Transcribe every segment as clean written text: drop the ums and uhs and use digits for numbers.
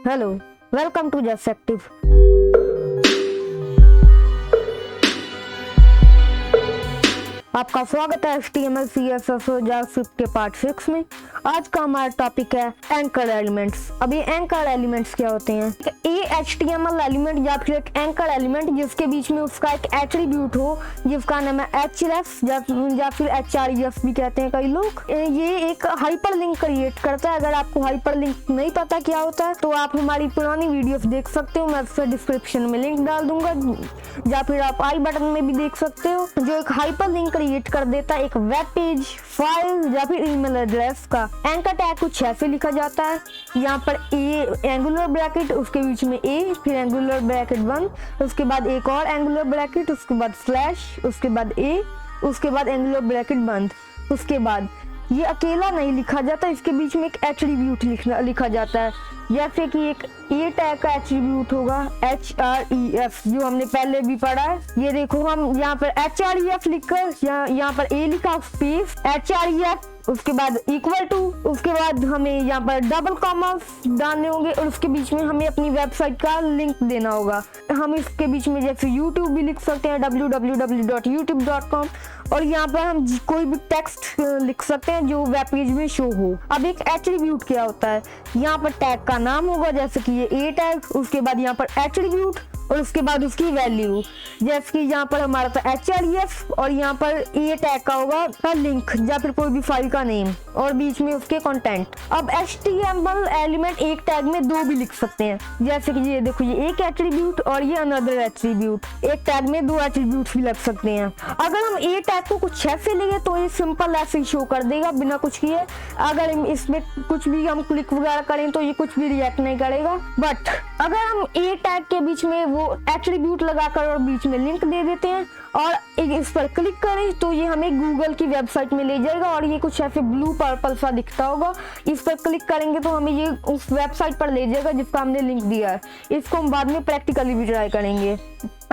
Hello, welcome to Just Active. आपका स्वागत है HTML CSS और जावास्क्रिप्ट के पार्ट 6 में। आज का हमारा टॉपिक है एंकर एलिमेंट्स। अब ये एंकर एलिमेंट्स क्या होते हैं? ये HTML एलिमेंट या फिर एक एंकर एलिमेंट जिसके बीच में उसका एक एट्रीब्यूट हो जिसका नाम है href या फिर href भी कहते हैं कई लोग। ये एक हाइपरलिंक क्रिएट करता है। अगर आपको हाइपरलिंक नहीं पता क्या होता है तो आप हमारी पुरानी वीडियोस देख सकते हो, मैं उससे डिस्क्रिप्शन में लिंक डाल दूंगा या फिर आप आई बटन में भी देख सकते हो। जो एक हाइपरलिंक क्रिएट कर देता है एक वेब पेज, फाइल या फिर ईमेल एड्रेस का। एंकर टैग कुछ ऐसे लिखा जाता है, यहाँ पर ए एंगुलर ब्रैकेट, उसके बीच में ए, फिर एंगुलर ब्रैकेट बंद, उसके बाद एक और एंगुलर ब्रैकेट, उसके बाद स्लैश, उसके बाद ए, उसके बाद एंगुलर ब्रैकेट बंद। उसके बाद ये अकेला नहीं लिखा जाता, इसके बीच में एक एट्रीब्यूट लिखा जाता है, जैसे कि एक ए टैग का एट्रीब्यूट होगा href जो हमने पहले भी पढ़ा है। ये देखो हम यहाँ पर href लिखकर यहाँ पर ए लिखा स्पेस href, उसके बाद इक्वल टू, उसके बाद हमें यहाँ पर डबल कॉमा डालने होंगे और उसके बीच में हमें अपनी वेबसाइट का लिंक देना होगा। हम इसके बीच में जैसे YouTube भी लिख सकते हैं www.youtube.com और यहाँ पर हम कोई भी टेक्स्ट लिख सकते हैं जो वेब पेज में शो हो। अब एक एट्रीब्यूट क्या होता है? यहाँ पर टैग का नाम होगा जैसे कि ये ए टैग, उसके बाद यहाँ पर एट्रीब्यूट और उसके बाद उसकी वैल्यू, जैसे कि यहाँ पर हमारा था href और यहाँ पर ए टैग का होगा लिंक या फिर कोई भी फाइल का नेम और बीच में उसके कंटेंट। अब HTML एलिमेंट एक टैग में दो भी लिख सकते हैं, जैसे कि ये देखो ये एक एट्रीब्यूट और ये अनदर एट्रीब्यूट। एक टैग में दो एट्रीब्यूट भी लग सकते हैं। अगर हम ए टैग को कुछ ऐसे लेंगे तो ये सिंपल ऐसे शो कर देगा बिना कुछ किए। अगर इसमें कुछ भी हम क्लिक वगैरह करें तो ये कुछ भी रिएक्ट नहीं करेगा। बट अगर हम ए टैग के बीच में वो एट्रीब्यूट लगाकर और बीच में लिंक दे देते हैं और इस पर क्लिक करें तो ये हमें गूगल की वेबसाइट में ले जाएगा और ये कुछ ऐसे ब्लू पर्पल सा दिखता होगा। इस पर क्लिक करेंगे तो हमें ये उस वेबसाइट पर ले जाएगा जिसका हमने लिंक दिया है। इसको हम बाद में प्रैक्टिकली भी ट्राई करेंगे।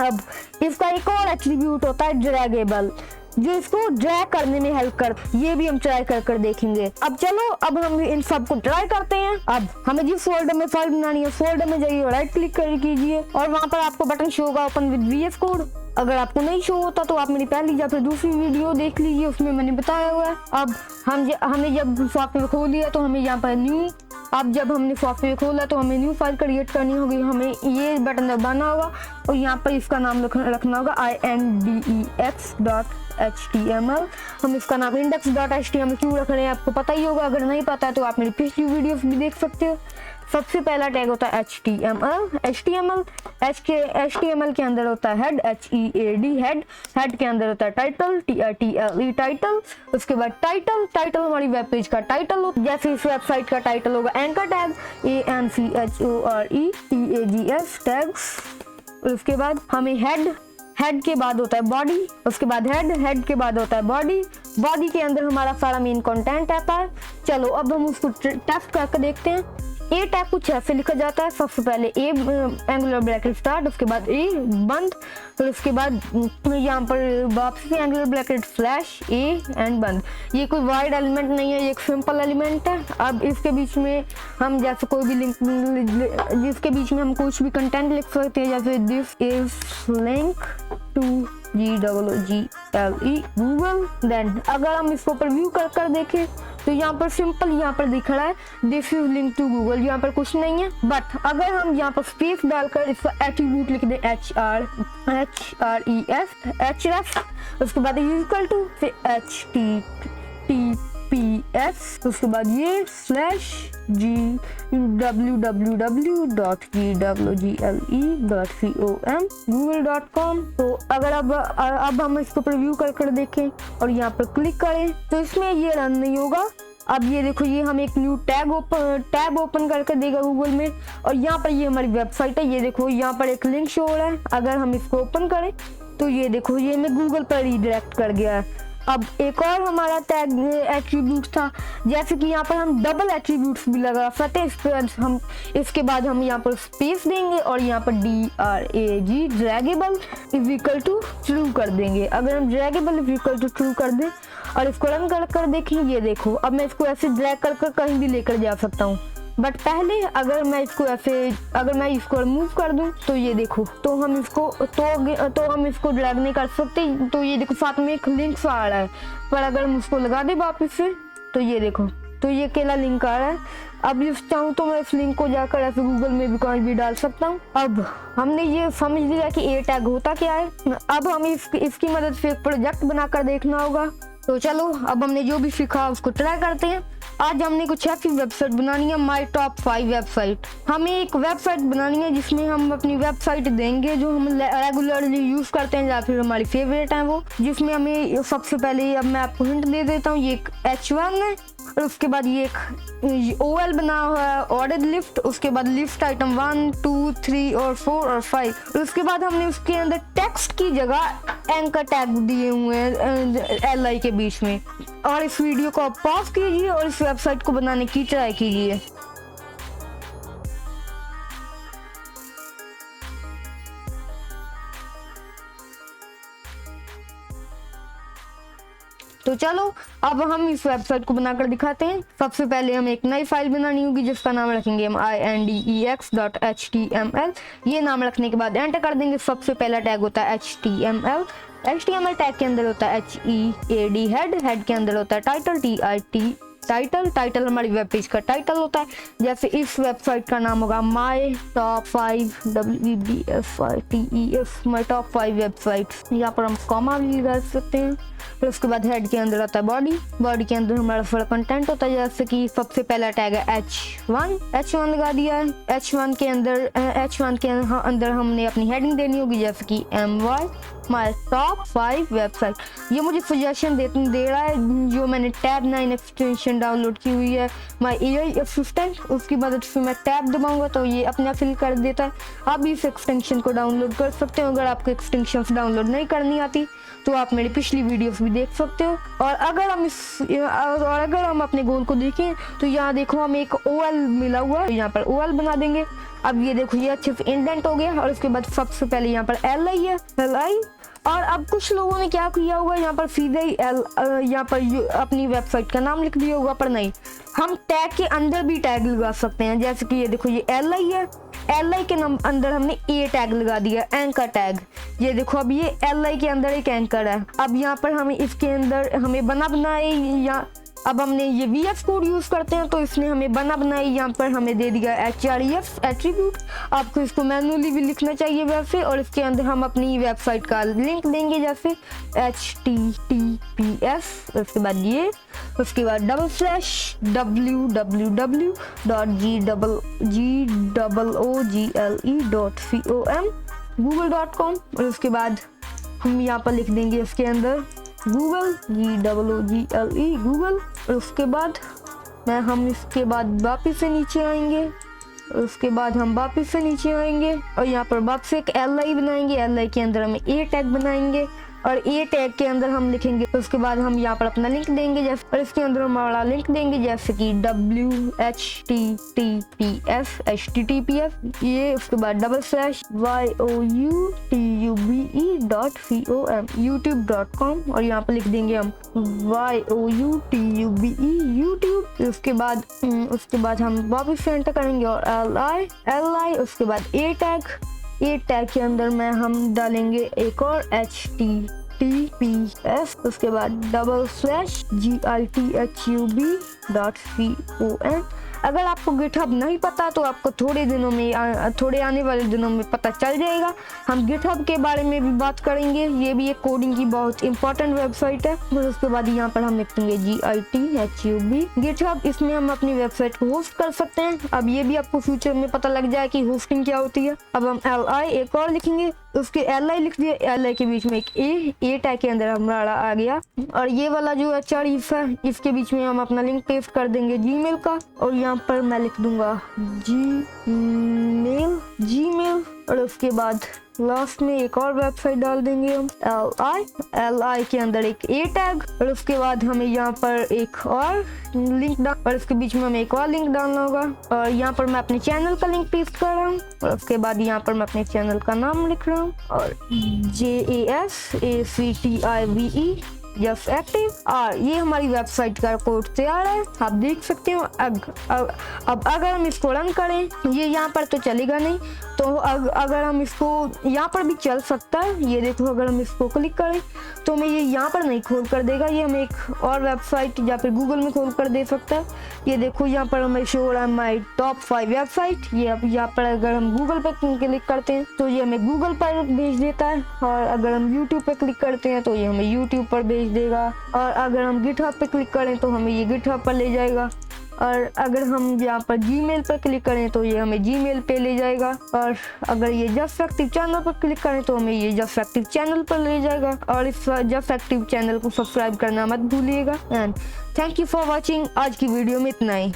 अब इसका एक और एट्रीब्यूट होता है ड्रैगेबल, जो इसको ड्रैग करने में हेल्प कर, ये भी हम ट्राई कर देखेंगे। अब चलो अब हम इन सब को ट्राई करते हैं। अब हमें जिस फोल्डर में फाइल बनानी है फोल्डर में जाइए, राइट क्लिक कीजिए और वहां पर आपको बटन शो होगा ओपन विद VS कोड। अगर आपको नहीं शो होता तो आप मेरी पहली या फिर दूसरी वीडियो देख लीजिए, उसमें मैंने बताया हुआ है। अब हमने जब सॉफ्टवेयर खोल लिया तो हमें यहाँ पर न्यू, अब जब हमने सॉफ्टवेयर खोला तो हमें न्यू फाइल क्रिएट करनी होगी। हमें ये बटन दबाना होगा और यहाँ पर इसका नाम रखना होगा index.html। हम इसका नाम index.html क्यों रख रहे हैं आपको पता ही होगा, अगर नहीं पता है तो आप मेरी पिछली वीडियोस भी देख सकते हो। सबसे पहला टैग होता है HTML के अंदर होता है हेड, HEAD, हेड के अंदर होता है टाइटल, TITLE टाइटल। उसके बाद टाइटल हमारी वेब पेज का टाइटल हो, जैसे इस वेबसाइट का टाइटल होगा एंकर टैग ANCHORE टैग्स। उसके बाद हमें हेड के बाद होता है बॉडी, उसके बाद हेड के बाद होता है बॉडी के अंदर हमारा सारा मेन कंटेंट आता है। चलो अब हम उसको टेस्ट करके देखते हैं। ए टैग कुछ ऐसे लिखा जाता है, सबसे पहले ए एंगुलर ब्रैकेट स्टार्ट, उसके बाद ए बंद, फिर उसके बाद यहाँ पर वापस से angular bracket slash A and बंद। ये कोई वाइड एलिमेंट नहीं है, ये एक सिंपल एलिमेंट है। अब इसके बीच में हम जैसे कोई भी लिंक, जिसके बीच में हम कुछ भी कंटेंट लिख सकते हैं, जैसे this is link to GOOGLE Google. Then अगर हम इसको प्रीव्यू कर देखें तो यहाँ पर सिंपल यहाँ पर दिख रहा है this is link to Google, यहाँ पर कुछ नहीं है। बट अगर हम यहाँ पर स्पेस डालकर इसका एट्रीब्यूट लिख दें href, उसके बाद इक्वल टू फिर HTTPS, उसके बाद ये स्लैश www.google.com google.com। तो अगर अब हम इसको प्रीव्यू कर देखें और यहाँ पर क्लिक करें तो इसमें ये रन नहीं होगा। अब ये देखो ये हम एक न्यू टैब ओपन करके देगा गूगल में और यहाँ पर ये हमारी वेबसाइट है। ये देखो यहाँ पर एक लिंक शो हो रहा है, अगर हम इसको ओपन करें तो ये देखो ये हमें गूगल पर रीडायरेक्ट कर गया है। अब एक और हमारा टैग एट्रीब्यूट था, जैसे कि यहाँ पर हम डबल एट्रीब्यूट्स भी लगा सकते हैं। इसके बाद हम यहाँ पर स्पेस देंगे और यहाँ पर DRAG draggable is equal to true कर देंगे। अगर हम draggable is equal to true कर दें, और इसको रन कर देखें, ये देखो अब मैं इसको ऐसे ड्रैग कर कहीं भी लेकर जा सकता हूँ। बट पहले अगर मैं इसको रिमूव कर दूं तो ये देखो, तो हम इसको ड्रैग नहीं कर सकते। तो ये देखो साथ में एक लिंक आ रहा है, पर अगर हम उसको लगा दे वापस से तो ये देखो, तो ये अकेला लिंक आ रहा है। अब इस चाहूँ तो मैं इस लिंक को जाकर ऐसे गूगल में भी कहीं भी डाल सकता हूँ। अब हमने ये समझ लिया कि ए टैग होता क्या है। अब हमें इसकी मदद से एक प्रोजेक्ट बनाकर देखना होगा। तो चलो अब हमने जो भी सीखा उसको ट्राई करते हैं। आज हमने कुछ ऐसी वेबसाइट बनानी है, माई टॉप 5 वेबसाइट। हमें एक वेबसाइट बनानी है जिसमें हम अपनी वेबसाइट देंगे जो हम रेगुलरली यूज करते हैं या फिर हमारी फेवरेट है वो, जिसमें हमें सबसे पहले, अब मैं आपको हिंट दे देता हूँ, ये एक H1 है और उसके बाद ये एक OL बना हुआ है, ऑर्डर लिफ्ट, उसके बाद लिफ्ट आइटम 1, 2, 3 और 4 और 5। और उसके बाद हमने उसके अंदर टेक्स्ट की जगह एंकर टैग दिए हुए हैं LI के बीच में। और इस वीडियो को आप पॉज कीजिए और इस वेबसाइट को बनाने की ट्राई कीजिए। तो चलो अब हम इस वेबसाइट को बनाकर दिखाते हैं। सबसे पहले हमें एक नई फाइल बनानी होगी जिसका नाम रखेंगे हम index.html। ये नाम रखने के बाद एंटर कर देंगे। सबसे पहला टैग होता है HTML टैग के अंदर होता है HEAD हेड के अंदर होता है टाइटल टाइटल हमारी वेब पेज का टाइटल होता है। जैसे इस वेबसाइट का नाम होगा my top 5 WEBSITES my top 5 website. यहाँ पर हम कॉमा भी लगा सकते हैं। फिर उसके बाद हेड के अंदर आता है बॉडी के अंदर हमारा सारा कंटेंट होता है। जैसे कि सबसे पहला टैग है H1 लगा दिया है। H1 के अंदर हमने अपनी हेडिंग देनी होगी जैसे कि MY माई टॉप 5 वेबसाइट। ये मुझे सजेशन दे रहा है जो मैंने टैब 9 एक्सटेंशन डाउनलोड की हुई है माई AI असिस्टेंट। उसकी मदद से मैं टैब दबाऊंगा तो ये अपना फिल कर देता है। आप इस एक्सटेंशन को डाउनलोड कर सकते हो। अगर आपको एक्सटेंशन डाउनलोड नहीं करनी आती तो आप मेरी पिछली वीडियोस भी देख सकते हो। और अगर हम अपने गोल को देखें तो यहाँ देखो हमें एक OL मिला हुआ है, यहाँ पर OL बना देंगे। अब ये देखो ये अच्छे से इंडेंट हो गया। और उसके बाद सबसे पहले यहाँ पर LI है LI। और अब कुछ लोगों ने क्या किया होगा, यहाँ पर सीधे ही यहाँ पर अपनी वेबसाइट का नाम लिख दिया होगा, पर नहीं, हम टैग के अंदर भी टैग लगा सकते हैं। जैसे कि ये देखो ये LI है, LI के अंदर हमने A टैग लगा दिया, एंकर टैग। ये देखो अब ये LI के अंदर एक एंकर है। अब यहाँ पर हमें इसके अंदर हमें बनाए या अब हमने ये VS कोड यूज करते हैं तो इसने हमें बनाए यहाँ पर हमें दे दिया href एट्रीब्यूट। आपको इसको मैनुअली भी लिखना चाहिए वैसे। और इसके अंदर हम अपनी वेबसाइट का लिंक देंगे जैसे https, उसके बाद ये, उसके बाद www.google.com google.com। और उसके बाद हम यहाँ पर लिख देंगे इसके अंदर गूगल गूगल। और उसके बाद हम इसके बाद वापिस से नीचे आएंगे। और यहाँ पर वापस एक LI बनाएंगे। LI के अंदर हम A टैग बनाएंगे और A टैग के अंदर हम लिखेंगे। उसके बाद हम यहाँ पर अपना लिंक देंगे जैसे, और इसके अंदर हमारा लिंक देंगे जैसे कि https ये, उसके बाद /youtube.com youtube.com। और यहाँ पर लिख देंगे हम youtube YouTube। उसके बाद हम वापस से एंटर करेंगे और LI। उसके बाद A टैग के अंदर में हम डालेंगे एक और https। उसके बाद /github.com। अगर आपको गिटहब नहीं पता तो आपको थोड़े आने वाले दिनों में पता चल जाएगा। हम गिटहब के बारे में भी बात करेंगे। ये भी एक कोडिंग की बहुत इंपॉर्टेंट वेबसाइट है। और उसके बाद यहाँ पर हम लिखेंगे GITHUB गिटहब। इसमें हम अपनी वेबसाइट को होस्ट कर सकते हैं। अब ये भी आपको फ्यूचर में पता लग जाए कि होस्टिंग क्या होती है। अब हम LI एक और लिखेंगे, उसके LI लिख दिया, LI के बीच में एक A टैग के अंदर हमारा आ गया। और ये वाला जो href है इसके बीच में हम अपना लिंक पेस्ट कर देंगे Gmail का। और यहाँ पर मैं लिख दूंगा Gmail। और उसके बाद लास्ट में एक और वेबसाइट डाल देंगे हम LI के अंदर एक A टैग। और उसके बाद हमें यहाँ पर एक और लिंक और इसके बीच में हमें एक और लिंक डालना होगा। और यहाँ पर मैं अपने चैनल का लिंक पेस्ट कर रहा हूँ। और उसके बाद यहाँ पर मैं अपने चैनल का नाम लिख रहा हूँ और JASACTIVE जस्ट एक्टिव। और ये हमारी वेबसाइट का कोड तैयार है, आप देख सकते हो। अब अगर हम इसको रन करें, ये यहाँ पर तो चलेगा नहीं, तो अगर हम इसको यहाँ पर भी चल सकता है। ये देखो, अगर हम इसको क्लिक करें तो हमें ये यहाँ पर नहीं खोल कर देगा, ये हमें एक और वेबसाइट या फिर गूगल में खोल कर दे सकता है। ये देखो, यहाँ पर हमें शो हो रहा है माई टॉप 5 वेबसाइट। ये अब यहाँ पर अगर हम गूगल पर क्लिक करते हैं तो ये हमें गूगल पर भेज देता है, और अगर हम यूट्यूब पर क्लिक करते हैं तो ये हमें यूट्यूब पर भेज देगा, और अगर हम गिटहब पे क्लिक करें तो हमें ये गिटहब पर ले जाएगा, और अगर हम यहाँ पर जीमेल पर क्लिक करें तो ये हमें जीमेल पे ले जाएगा, और अगर ये जस्ट एक्टिव चैनल पर क्लिक करें तो हमें ये जस्ट एक्टिव चैनल पर ले जाएगा। और इस जस्ट एक्टिव चैनल को सब्सक्राइब करना मत भूलिएगा। And thank you for watching. आज की वीडियो में इतना ही।